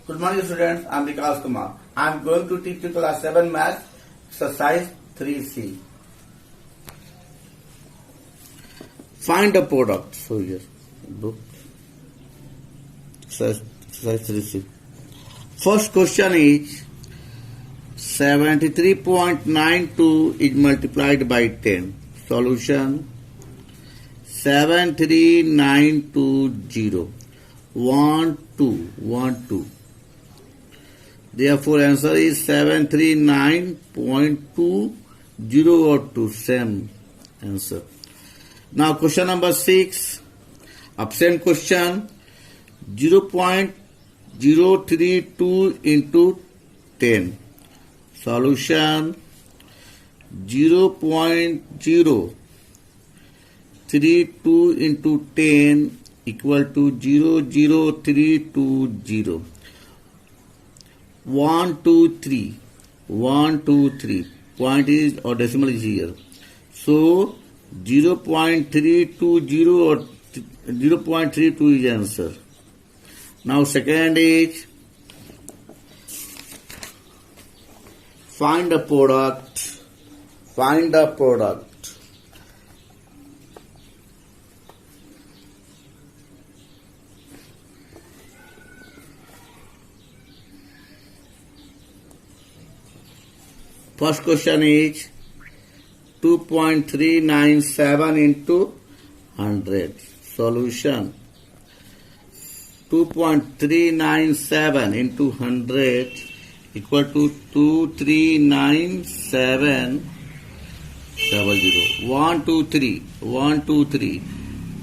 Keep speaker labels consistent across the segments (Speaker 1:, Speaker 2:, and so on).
Speaker 1: Good morning students, I am Vikas Kumar. I am going to teach you class 7 math exercise 3C. Find the product. So here, book exercise 3C. First question is 73.92 is multiplied by 10. Solution 73920. 1 2. Therefore, answer is 739.20 or 2. Same answer. Now, question number 6. Of same question, 0.032 into 10. Solution 0.032 into 10 equal to 00320. 1 2 3. Point is or decimal is here. So 0.320 or 0.32 is answer. Now second is find the product. First question is 2.397 into 100. Solution 2.397 into 100 equal to 239700. 1 2 3.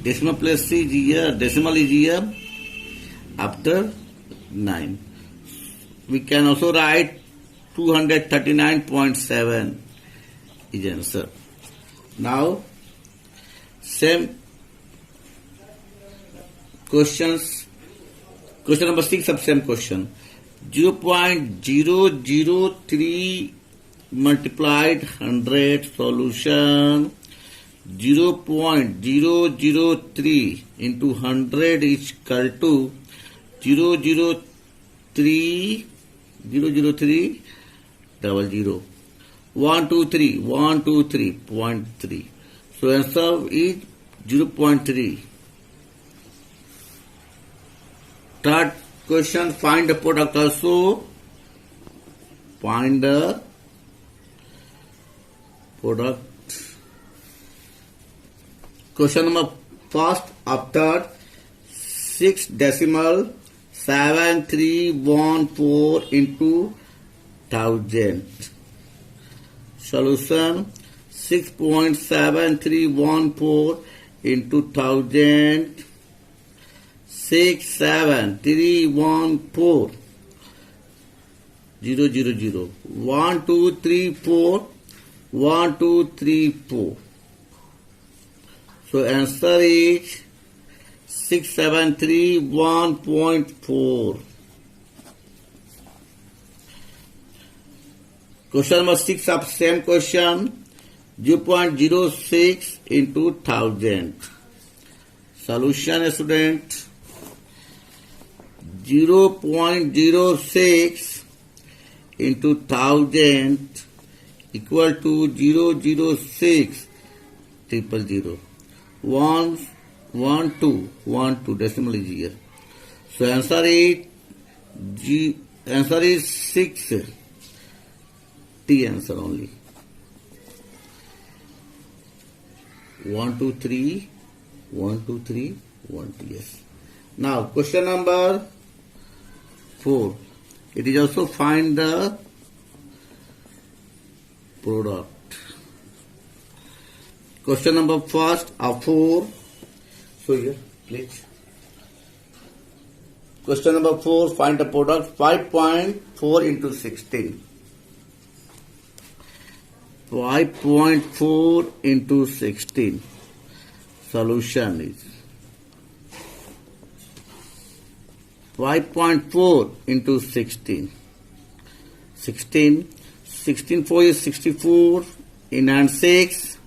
Speaker 1: Decimal place is here. Decimal is here after 9. We can also write 239.7 is answer. Now, same questions. Question number 6 of same question. 0.003 multiplied 100. Solution 0.003 into 100 is equal to 00300. 1 2 3.3. So answer is 0.3. Third question, find the product also. Find the product. Question number first of third, 6 decimal 7314 into 1000. Solution 6.7314 into 1000. 67314 000. 1 2 3 4. So answer is 6731.4. Question number 6 of same question, 0.06 into 1000. Solution, student, 0.06 into 1000 equal to 006 000. 1 2 decimal is here. So answer is 6. T answer only. 1 2 3. Yes. Now question number 4. It is also find the product. Question number first of 4. So here, please. Question number 4, find the product. 5.4 into 16. 5.4 into 16. Solution is 5.4 into 16. 16 4 is 64. In and 6.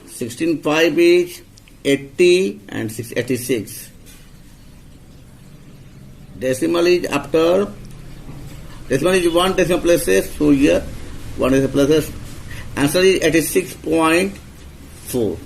Speaker 1: 16 5 is 80 and 86. Decimal is after. Decimal is 1 decimal places. So here 1 decimal places. Answer is 86.4.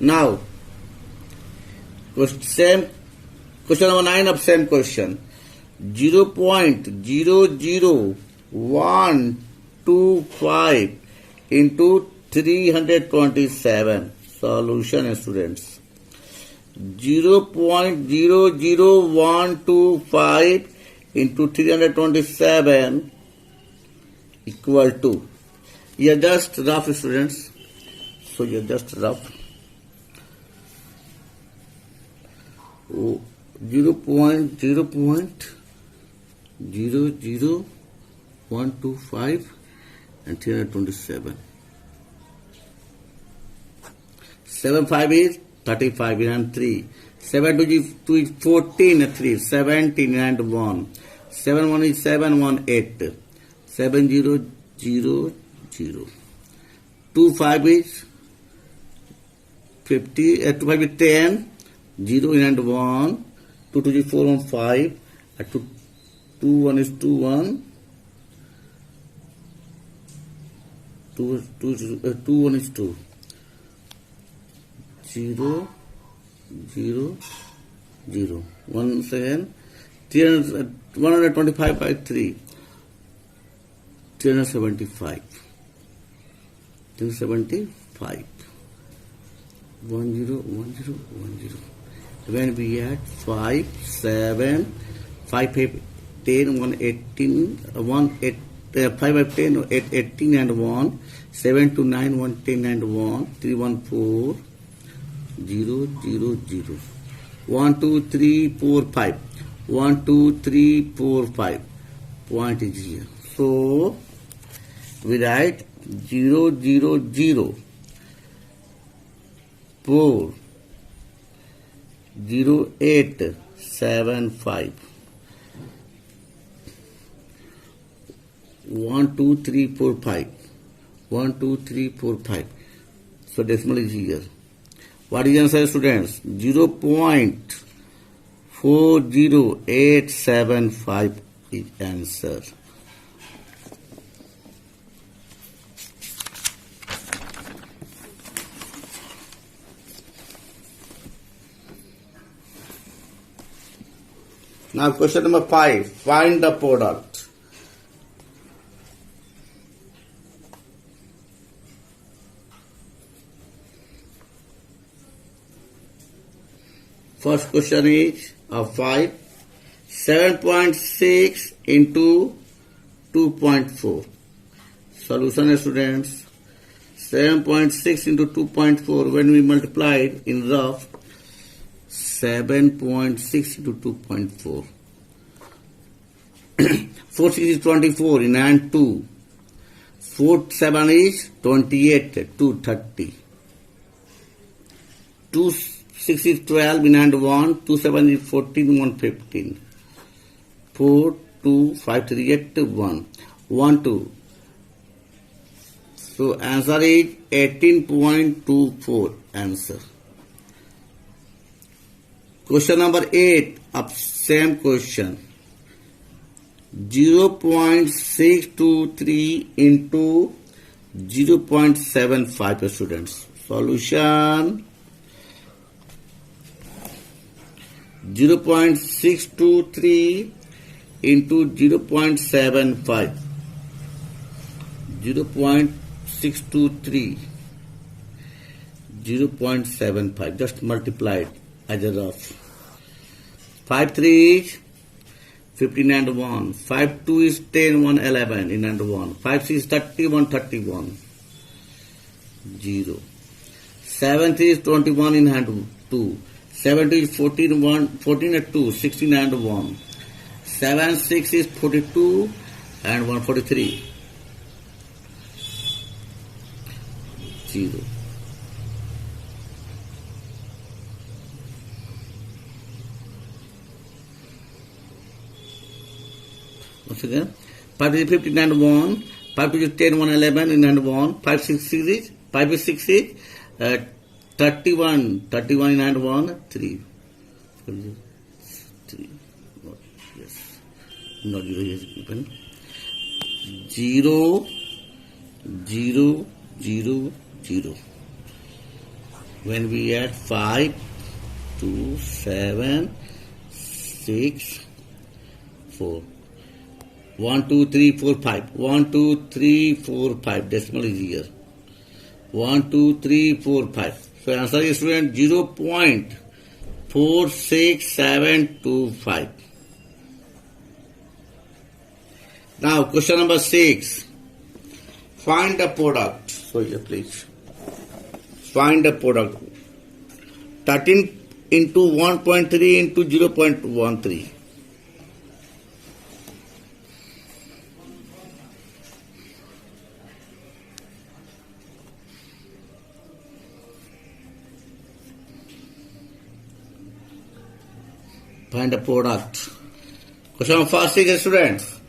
Speaker 1: Now, same question number 9 of same question. 0.00125 into 327. Solution, students. 0.00125 into 327 equal to. You are just rough, students. So you are just rough. 0.00125 and 327. 7 5 is 35 and 3. 7 2 is 14 and 3. 17 and 1. 7 1 is 7 1 8. 7 0 0 0. 2 5 is 50. 2 5 is 10. 0 and 1. 2 2 is 4 1 5. 2 1 is 2 1. 2 1 is 2. 0 0 0. Once again, 125 by 3. 375. 375. 1 0 1 0 1 0. When we add 5 7 5 5 10 1 18 1 8 5 5 10 8 18 and 1 7 2 9 1 10 and 1 3 1 4 0 0 0. 1 2 3 4 5. 1 2 3 4 5. Point is here. So we write 0 0 0 4 0 8 7 5. 1 2 3 4 5. 1 2 3 4 5. So decimal is here. What is the answer, students? 0.40875 is answer. Now question number 5. Find the product. First question is of 5. 7.6 into 2.4. Solution, students. 7.6 into 2.4. When we multiply it in rough, 7.6 into 2.4. 4 6 is 24 in hand 2. 4 7 is 28, 230. 2 6 is 12 in hand 1. 2 7 is 14, 1 15. 4 2 5 3 8 1. 1 2. So answer is 18.24 answer. Question number 8 of same question. 0.623 into 0.75 students. Solution. 0.623 into 0.75. 0.623. 0.75. Just multiply it as a rough. 5 3 is 15 and 1. 5 2 is 10 1 11 in and 1. 5 6 is 31 31. 0. 7 3 is 21 in hand 2. 7 2 is 14 1 14 and 2 16 and 1. 7 6 is 42 and 143. 0. Once again, 5 is 15 and 1, 5 2 is 10, 1, 11 in and 1, 5 6 is 5 is 6 is 31 in and 1, 3. 3. No zero is given. 0, 0, 0, 0. When we add 5, 2, 7, 6, 4. 1, 2, 3, 4, 5. 1, 2, 3, 4, 5. Decimal is here. 1, 2, 3, 4, 5. So answer is, student, 0.46725. Now question number 6. Find the product. So here please. Find the product. 13 into 1.3 into 0.13. Find the product. Question number 6, students.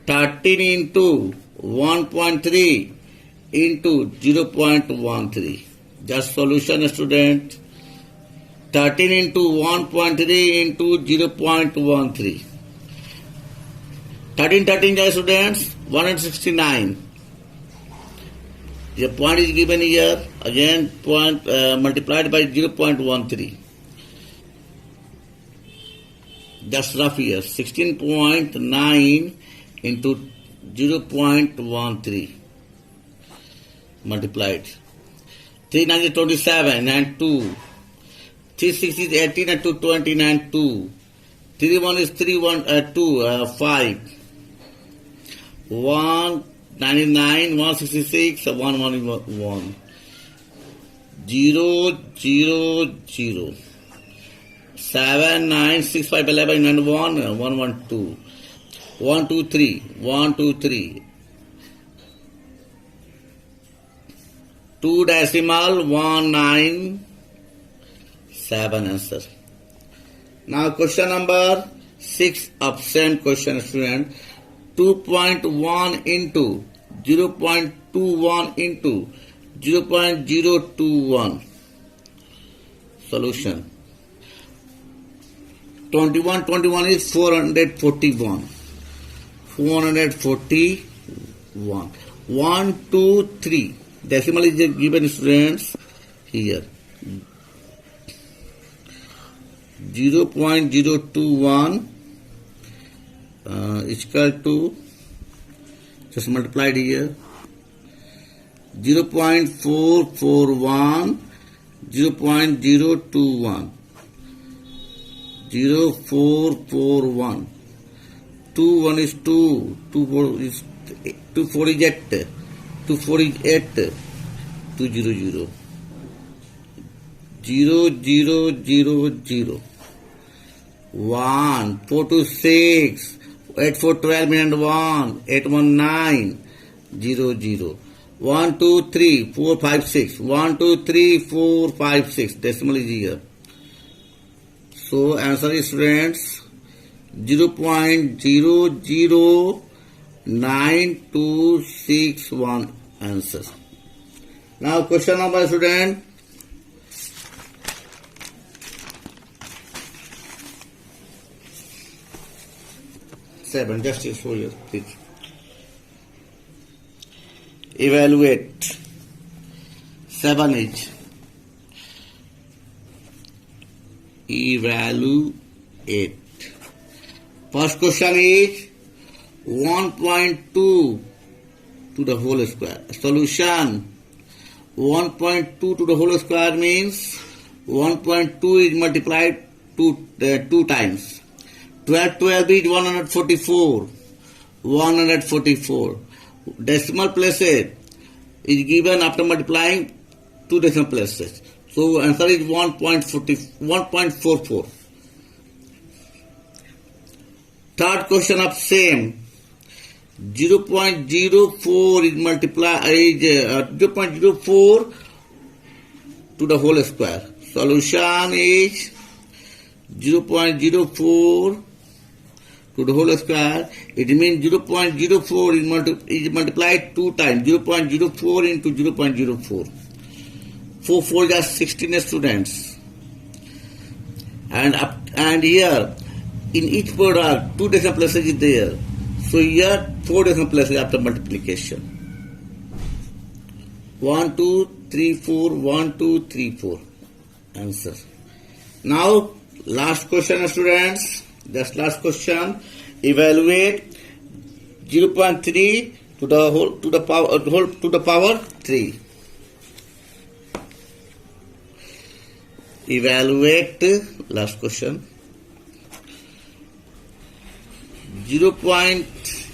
Speaker 1: 13 into 1.3 into 0.13. Just solution, student. 13 into 1.3 into 0.13. 13, students, 169. The point is given here. Again, point multiplied by 0.13. Just rough here. 16.9 into 0.13 multiplied. 3 9 is 27 and 2. 3 6 is 18 and 2 29 2. 3 1 is 3 1 2 5. 1 99 166 1 1 is 1. 0 0 0. 7 9 6 5 11 and 1 1 1 2. 1 2 3 1 2 3. 2 decimal 1 9 7 answer. Now question number 6 of same question, student. 2.1 into 0.21 into 0.021. Solution. 21 is 441. 441. 1 2 3. Decimal is given, students, here. 0.021 is equal to, just multiplied here, 0.441, 0.021, 0441. 2 1 is 2, 2 4 is 2 4 is 8, 2 4 is 8, 2 0 0. 0 0 0 0. 1 4 2 6 8 4 12 and 1 8 1 9 0 0. 1 2 3 4 5 6. 1 2 3 4 5 6. Decimal is here. So answer is, friends, 0.009261 answer. Now question number, student. Seven, just show you, please. Evaluate. 7 is evaluate. First question is 1.2 to the whole square. Solution. 1.2 to the whole square means 1.2 is multiplied 2 times. 12 is 144. 144. Decimal places is given after multiplying 2 decimal places. So answer is 1.44. Third question of same. 0.04 is multiplied 0.04 to the whole square. Solution is 0.04 to the whole square. It means 0.04 is multiplied 2 times. 0.04 into 0.04. 4 4 is 16 students. And here in each product, 2 decimal places is there. So here 4 decimal places after multiplication. 1, 2, 3, 4, 1, 2, 3, 4. Answer. Now, last question, students. Just last question. Evaluate 0.3 to the power 3. Evaluate, last question, 0.3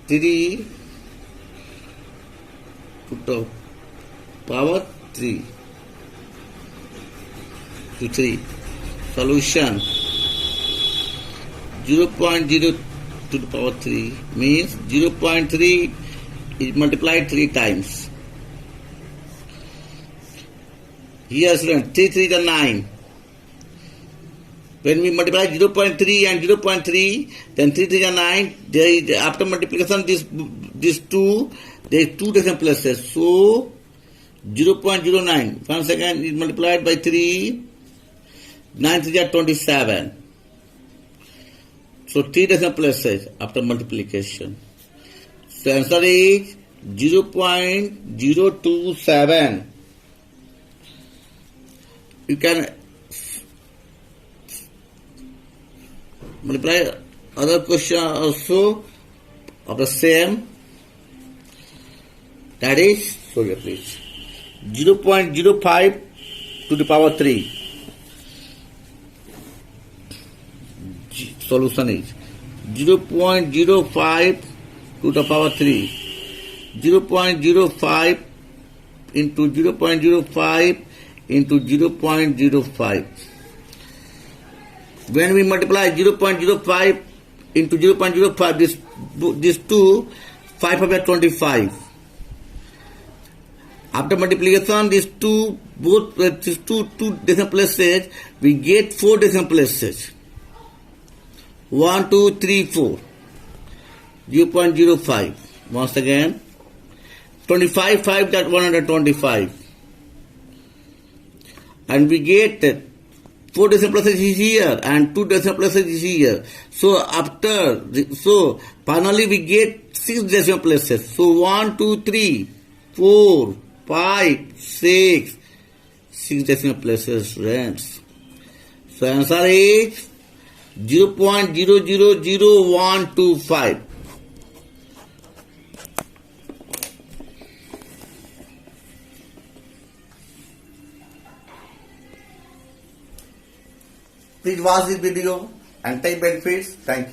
Speaker 1: to the power 3 to 3. Solution 0.0 to the power 3 means 0.3 is multiplied 3 times. Here, students, 3 3 is 9. When we multiply 0.3 and 0.3, then 3 3 is 9. There is, after multiplication, these two, there is 2 decimal places. So 0.09. Once again, is multiplied by 3. 9 3 is 27. So 3 decimal places after multiplication. So answer is 0.027. You can multiply other question also of the same. That is, show here please, 0.05 to the power 3. Solution is 0.05 to the power 3. 0.05 into 0.05 into 0.05. When we multiply 0.05 into 0.05, this two, 525. After multiplication, these two decimal places, we get 4 decimal places. 1, 2, 3, 4. 0.05. Once again, 25, 5, that 125. And we get 4 decimal places is here and 2 decimal places is here. So finally we get 6 decimal places. So 1, 2, 3, 4, 5, 6. 6 decimal places, friends. So answer is 0.000125. Please watch this video and take benefits. Thank you.